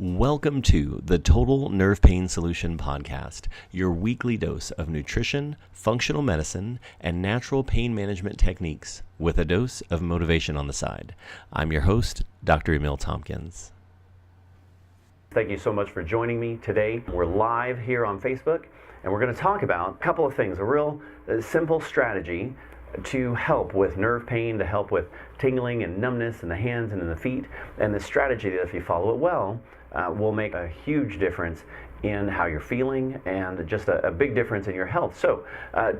Welcome to the Total Nerve Pain Solution Podcast, your weekly dose of nutrition, functional medicine, and natural pain management techniques with a dose of motivation on the side. I'm your host, Dr. Emil Tompkins. Thank you so much for joining me today. We're live here on Facebook, and we're going to talk about a couple of things, a real simple strategy to help with nerve pain, to help with tingling and numbness in the hands and in the feet, and the strategy that if you follow it well, will make a huge difference in how you're feeling and just a big difference in your health. So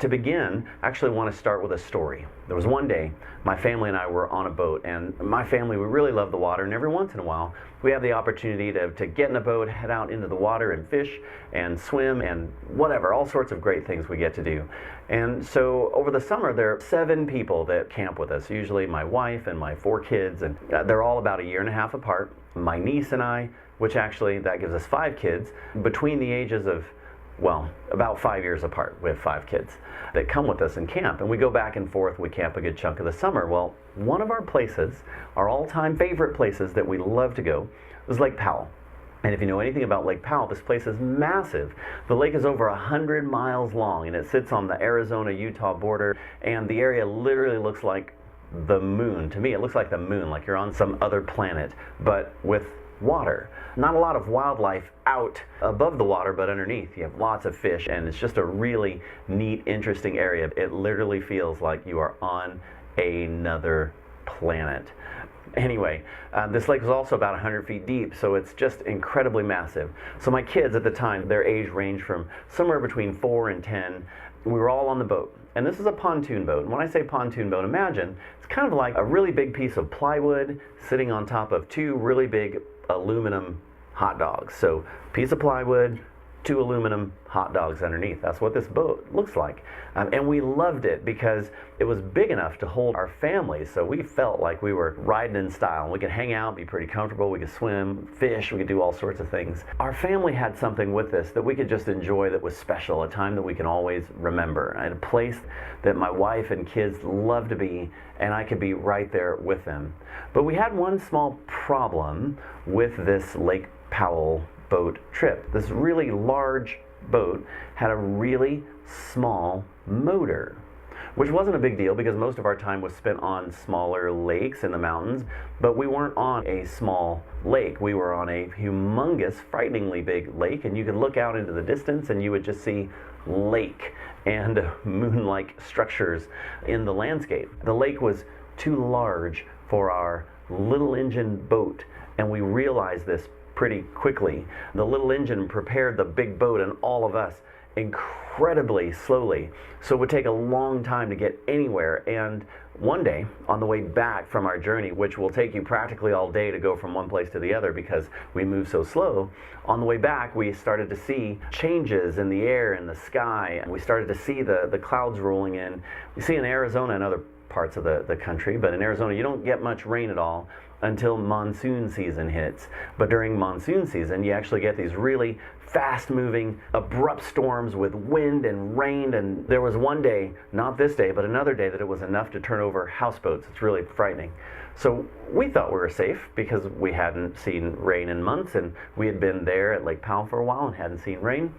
to begin, I actually want to start with a story. There was one day, my family and I were on a boat, and my family, we really love the water, and every once in a while, we have the opportunity to get in a boat, head out into the water and fish and swim and whatever, all sorts of great things we get to do. And so over the summer, there are 7 people that camp with us, usually my wife and my 4 kids, and they're all about a year and a half apart. My niece and I, which actually that gives us 5 kids, between the ages of, well, about 5 years apart. We have 5 kids that come with us and camp, and we go back and forth. We camp a good chunk of the summer. Well, one of our places, our all-time favorite places that we love to go, is Lake Powell. And if you know anything about Lake Powell, this place is massive. The lake is over 100 miles long, and it sits on the Arizona-Utah border, and the area literally looks like the moon. To me, it looks like the moon, like you're on some other planet, but with water. Not a lot of wildlife out above the water, but underneath. You have lots of fish, and it's just a really neat, interesting area. It literally feels like you are on another planet. Anyway, this lake was also about 100 feet deep, so it's just incredibly massive. So my kids at the time, their age ranged from somewhere between 4 and 10. We were all on the boat. And this is a pontoon boat. And when I say pontoon boat, imagine it's kind of like a really big piece of plywood sitting on top of 2 really big aluminum hot dogs. So piece of plywood, 2 aluminum hot dogs underneath. That's what this boat looks like. And we loved it because it was big enough to hold our families. So we felt like we were riding in style. We could hang out, be pretty comfortable. We could swim, fish, we could do all sorts of things. Our family had something with this that we could just enjoy that was special, a time that we can always remember. I had a place that my wife and kids loved to be, and I could be right there with them. But we had one small problem with this Lake Powell boat trip. This really large boat had a really small motor, which wasn't a big deal because most of our time was spent on smaller lakes in the mountains, but we weren't on a small lake. We were on a humongous, frighteningly big lake, and you could look out into the distance and you would just see lake and moon-like structures in the landscape. The lake was too large for our little engine boat, and we realized this pretty quickly. The little engine prepared the big boat and all of us incredibly slowly. So it would take a long time to get anywhere. And one day, on the way back from our journey, which will take you practically all day to go from one place to the other because we move so slow, on the way back we started to see changes in the air and the sky. We started to see the clouds rolling in. You see in Arizona and other parts of the country, but in Arizona you don't get much rain at all until monsoon season hits. But during monsoon season, you actually get these really fast-moving, abrupt storms with wind and rain. And there was one day, not this day, but another day, that it was enough to turn over houseboats. It's really frightening. So we thought we were safe because we hadn't seen rain in months, and we had been there at Lake Powell for a while and hadn't seen rain.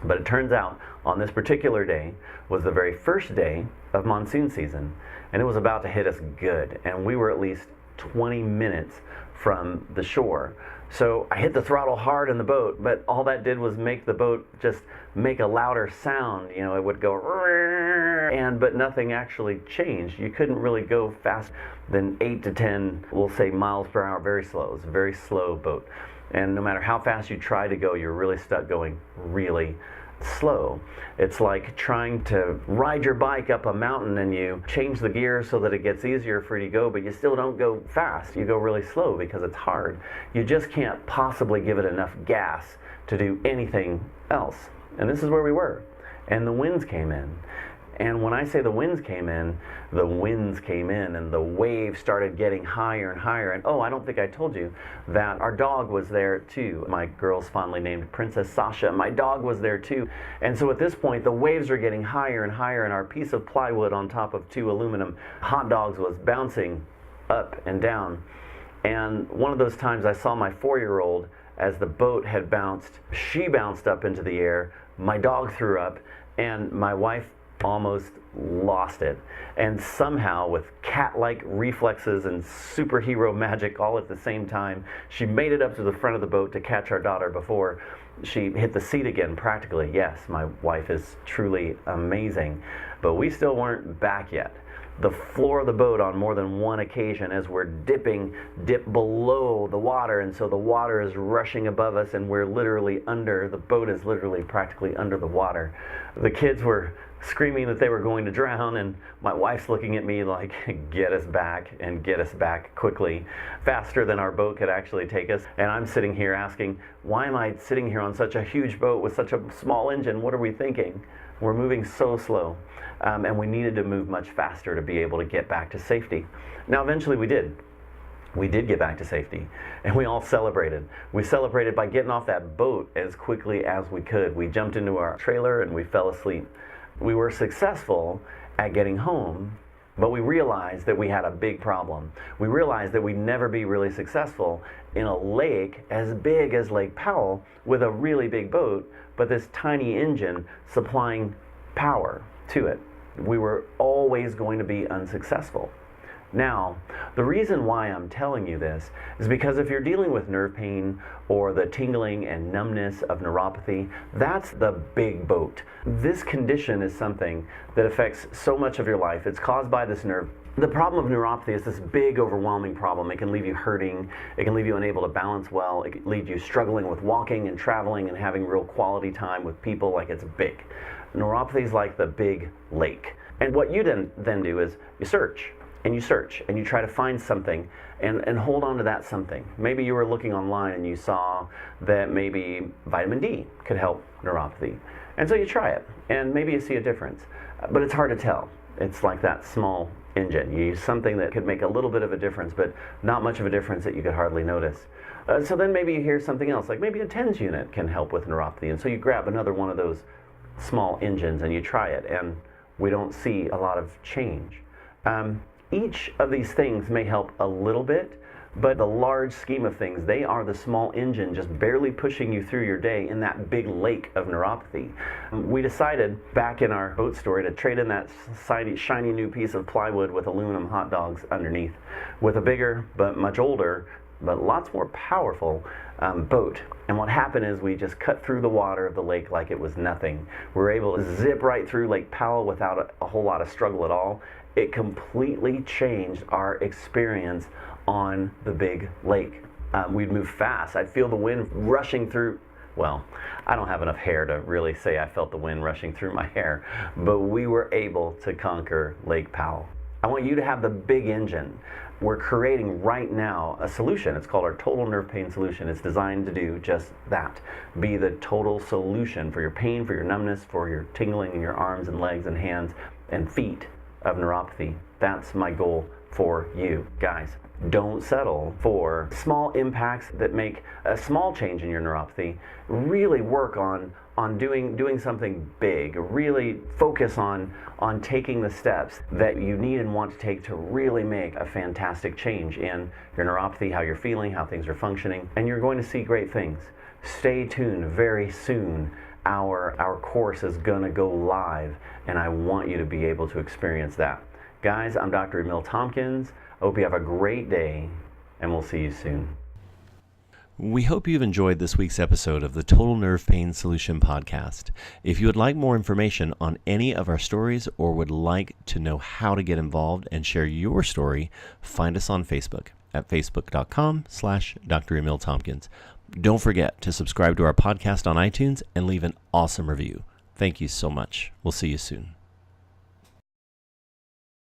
But it turns out on this particular day was the very first day of monsoon season, and it was about to hit us good, and we were at least 20 minutes from the shore. So I hit the throttle hard in the boat, but all that did was make the boat just make a louder sound. You know, it would go, but nothing actually changed. You couldn't really go faster than 8 to 10, we'll say, miles per hour, very slow. It's a very slow boat. And no matter how fast you try to go, you're really stuck going really slow. It's like trying to ride your bike up a mountain and you change the gear so that it gets easier for you to go, but you still don't go fast. You go really slow because it's hard. You just can't possibly give it enough gas to do anything else. And this is where we were. And the winds came in. And when I say the winds came in and the waves started getting higher and higher. And oh, I don't think I told you that our dog was there too. My girl's fondly named Princess Sasha. My dog was there too. And so at this point, the waves are getting higher and higher, and our piece of plywood on top of 2 aluminum hot dogs was bouncing up and down. And one of those times I saw my 4-year-old as the boat had bounced. She bounced up into the air, my dog threw up, and my wife almost lost it. And somehow, with cat-like reflexes and superhero magic all at the same time, she made it up to the front of the boat to catch our daughter before she hit the seat again, practically. Yes, my wife is truly amazing, but we still weren't back yet. The floor of the boat on more than one occasion, as we're dip below the water, and so the water is rushing above us and we're literally under, the boat is literally practically under the water. The kids were screaming that they were going to drown, and my wife's looking at me like, get us back, and get us back quickly, faster than our boat could actually take us. And I'm sitting here asking, why am I sitting here on such a huge boat with such a small engine? What are we thinking? We're moving so slow. And we needed to move much faster to be able to get back to safety. Now, eventually we did. We did get back to safety, and we all celebrated. We celebrated by getting off that boat as quickly as we could. We jumped into our trailer and we fell asleep. We were successful at getting home, but we realized that we had a big problem. We realized that we'd never be really successful in a lake as big as Lake Powell with a really big boat, but this tiny engine supplying power to it. We were always going to be unsuccessful. Now, the reason why I'm telling you this is because if you're dealing with nerve pain or the tingling and numbness of neuropathy, that's the big boat. This condition is something that affects so much of your life. It's caused by this nerve. The problem of neuropathy is this big, overwhelming problem. It can leave you hurting. It can leave you unable to balance well. It can leave you struggling with walking and traveling and having real quality time with people. Like, it's big. Neuropathy is like the big lake. And what you then do is you search. And you search and you try to find something and hold on to that something. Maybe you were looking online and you saw that maybe vitamin D could help neuropathy. And so you try it and maybe you see a difference. But it's hard to tell. It's like that small engine. You use something that could make a little bit of a difference, but not much of a difference that you could hardly notice. So then maybe you hear something else, like maybe a TENS unit can help with neuropathy. And so you grab another one of those small engines and you try it, and we don't see a lot of change. Each of these things may help a little bit, but the large scheme of things, they are the small engine just barely pushing you through your day in that big lake of neuropathy. We decided back in our boat story to trade in that shiny new piece of plywood with aluminum hot dogs underneath with a bigger but much older but lots more powerful boat. And what happened is we just cut through the water of the lake like it was nothing. We were able to zip right through Lake Powell without a whole lot of struggle at all. It completely changed our experience on the big lake. We'd move fast. I'd feel the wind rushing through. Well, I don't have enough hair to really say I felt the wind rushing through my hair, but we were able to conquer Lake Powell. I want you to have the big engine. We're creating right now a solution. It's called our Total Nerve Pain Solution. It's designed to do just that. Be the total solution for your pain, for your numbness, for your tingling in your arms and legs and hands and feet of neuropathy. That's my goal for you guys. Don't settle for small impacts that make a small change in your neuropathy. Really work on doing something big. Really focus on taking the steps that you need and want to take to really make a fantastic change in your neuropathy, how you're feeling, how things are functioning, and you're going to see great things. Stay tuned. Very soon our course is gonna go live, and I want you to be able to experience that. Guys, I'm Dr. Emil Tompkins. I hope you have a great day, and we'll see you soon. We hope you've enjoyed this week's episode of the Total Nerve Pain Solution podcast. If you would like more information on any of our stories or would like to know how to get involved and share your story, find us on Facebook at facebook.com/Dr. Emil Tompkins. Don't forget to subscribe to our podcast on iTunes and leave an awesome review. Thank you so much. We'll see you soon.